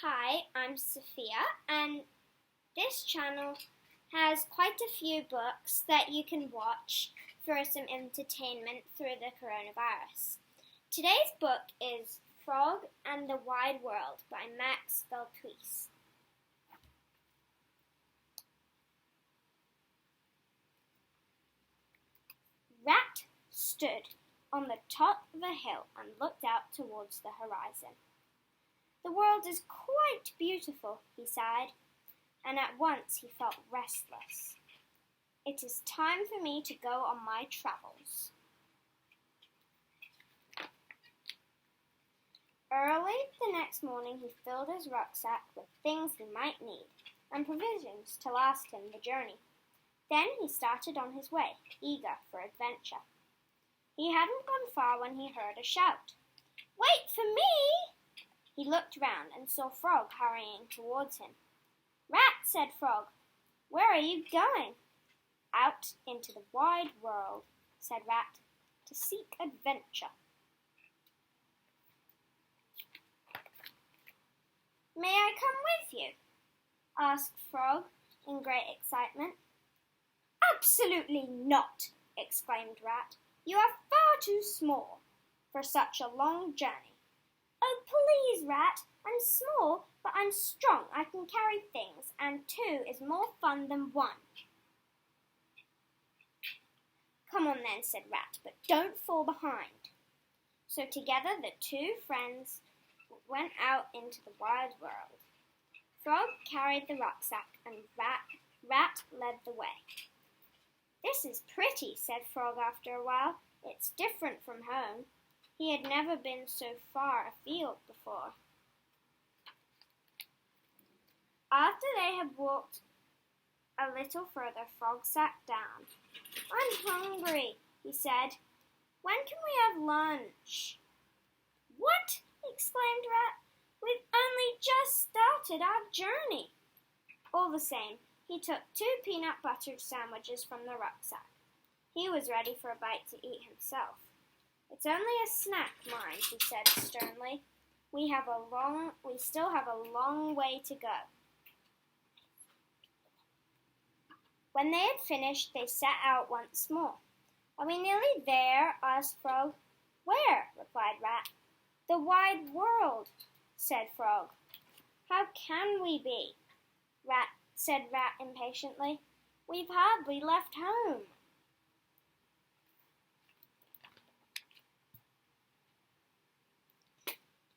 Hi, I'm Sophia, and this channel has quite a few books that you can watch for some entertainment through the coronavirus. Today's book is Frog and the Wide World by Max Velthuijs. Rat stood on the top of a hill and looked out towards the horizon. "The world is quite beautiful," he sighed, and at once he felt restless. "It is time for me to go on my travels." Early the next morning he filled his rucksack with things he might need and provisions to last him the journey. Then he started on his way, eager for adventure. He hadn't gone far when he heard a shout. "Wait for me!" He looked round and saw Frog hurrying towards him. "Rat," said Frog, "where are you going?" "Out into the wide world," said Rat, "to seek adventure." "May I come with you?" asked Frog in great excitement. "Absolutely not!" exclaimed Rat. "You are far too small for such a long journey." "Oh, please, Rat, I'm small, but I'm strong. I can carry things, and 2 is more fun than 1. "Come on then," said Rat, "but don't fall behind." So together the 2 friends went out into the wide world. Frog carried the rucksack, and Rat led the way. "This is pretty," said Frog after a while. "It's different from home." He had never been so far afield before. After they had walked a little further, Frog sat down. "I'm hungry," he said. "When can we have lunch?" "What?" exclaimed Rat. "We've only just started our journey." All the same, he took 2 peanut buttered sandwiches from the rucksack. He was ready for a bite to eat himself. "It's only a snack, mind," he said sternly. We still have a long way to go." When they had finished, they set out once more. "Are we nearly there?" asked Frog. "Where?" replied Rat. "The wide world," said Frog. "How can we be?" said Rat impatiently. "We've hardly left home."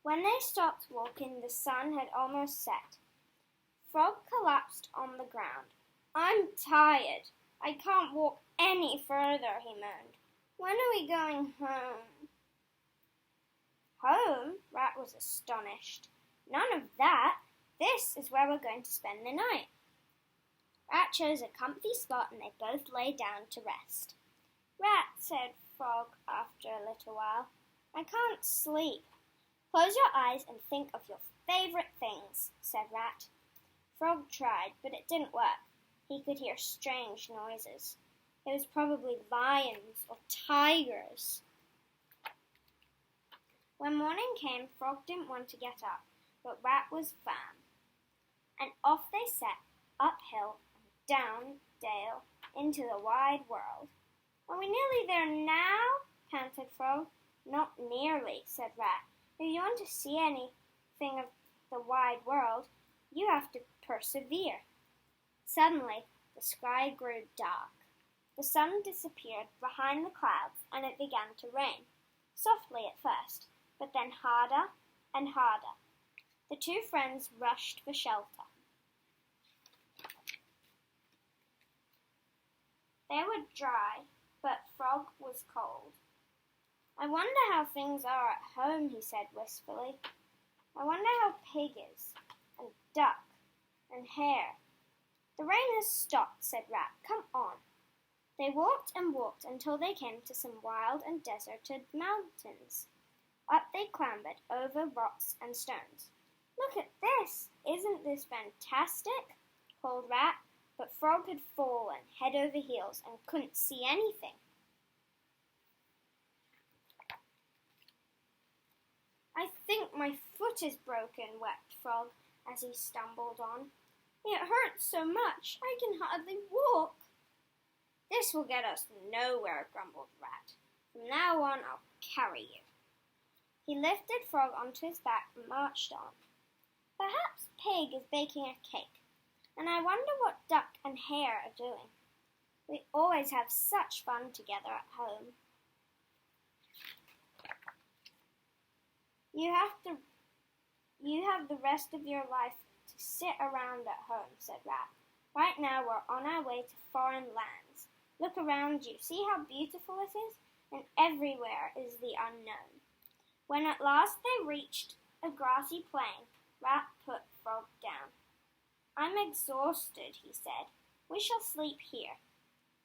When they stopped walking, the sun had almost set. Frog collapsed on the ground. "I'm tired. I can't walk any further," he moaned. "When are we going home?" "Home?" Rat was astonished. "None of that. This is where we're going to spend the night." Rat chose a comfy spot and they both lay down to rest. "Rat," said Frog after a little while, "I can't sleep." "Close your eyes and think of your favourite things," said Rat. Frog tried, but it didn't work. He could hear strange noises. It was probably lions or tigers. When morning came, Frog didn't want to get up, but Rat was firm. And off they set, uphill and down dale into the wide world. "Are we nearly there now?" panted Frog. "Not nearly," said Rat. "If you want to see anything of the wide world, you have to persevere." Suddenly, the sky grew dark. The sun disappeared behind the clouds and it began to rain, softly at first, but then harder and harder. The 2 friends rushed for shelter. They were dry, but Frog was cold. "I wonder how things are at home," he said wistfully. "I wonder how Pig is, and Duck, and Hare." "The rain has stopped," said Rat. "Come on." They walked and walked until they came to some wild and deserted mountains. Up they clambered over rocks and stones. "Look at this! Isn't this fantastic?" called Rat, but Frog had fallen head over heels and couldn't see anything. "I think my foot is broken," wept Frog. as he stumbled on. "It hurts so much, I can hardly walk." "This will get us nowhere," grumbled Rat. "From now on, I'll carry you." He lifted Frog onto his back and marched on. "Perhaps Pig is baking a cake, and I wonder what Duck and Hare are doing. We always have such fun together at home." You have the rest of your life to sit around at home," said Rat. "Right now we're on our way to foreign lands. Look around you. See how beautiful it is? And everywhere is the unknown." When at last they reached a grassy plain, Rat put Frog down. "I'm exhausted," he said. "We shall sleep here."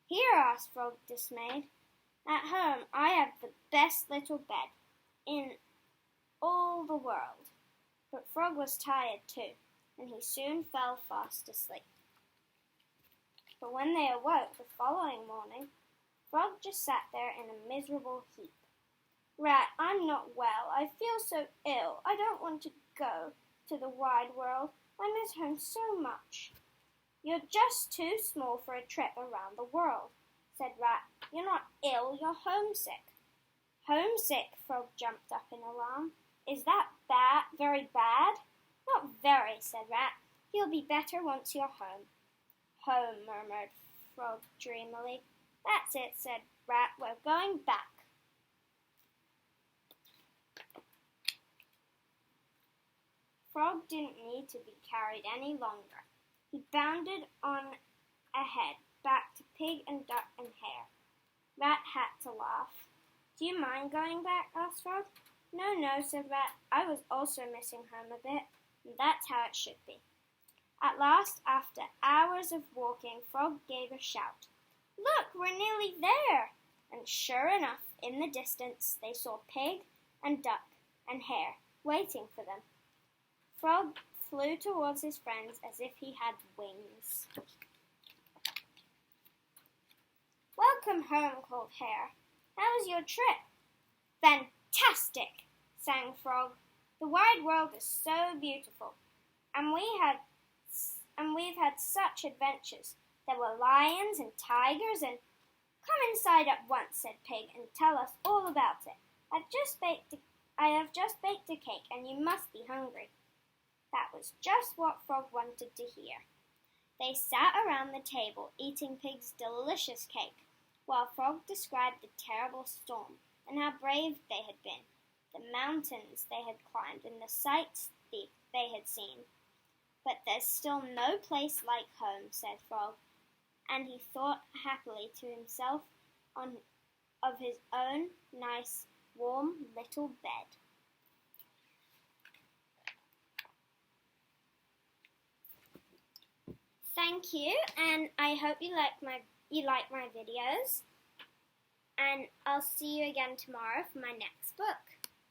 "Here?" asked Frog, dismayed. "At home I have the best little bed in all the world." But Frog was tired too, and he soon fell fast asleep. But when they awoke the following morning, Frog just sat there in a miserable heap. "Rat, I'm not well. I feel so ill. I don't want to go to the wide world. I miss home so much." "You're just too small for a trip around the world," said Rat. "You're not ill, you're homesick." "Homesick?" Frog jumped up in alarm. "Is that bad? Very bad?" "Not very," said Rat. "You'll be better once you're home." "Home," murmured Frog dreamily. "That's it," said Rat. "We're going back." Frog didn't need to be carried any longer. He bounded on ahead, back to Pig and Duck and Hare. Rat had to laugh. "Do you mind going back?" asked Frog. No, said Rat. "I was also missing home a bit, and that's how it should be." At last, after hours of walking, Frog gave a shout. "Look, we're nearly there!" And sure enough, in the distance, they saw Pig and Duck and Hare waiting for them. Frog flew towards his friends as if he had wings. "Welcome home," called Hare. "How was your trip?" "Fantastic," sang Frog. "The wide world is so beautiful, and we've had such adventures. There were lions and tigers and—" "Come inside at once," said Pig, "and tell us all about it. I have just baked a cake, and you must be hungry." That was just what Frog wanted to hear. They sat around the table eating Pig's delicious cake, while Frog described the terrible storm and how brave they had been, the mountains they had climbed, and the sights they had seen. "But there's still no place like home," said Frog, and he thought happily to himself of his own nice, warm little bed. Thank you, and I hope you like my videos. And I'll see you again tomorrow for my next book.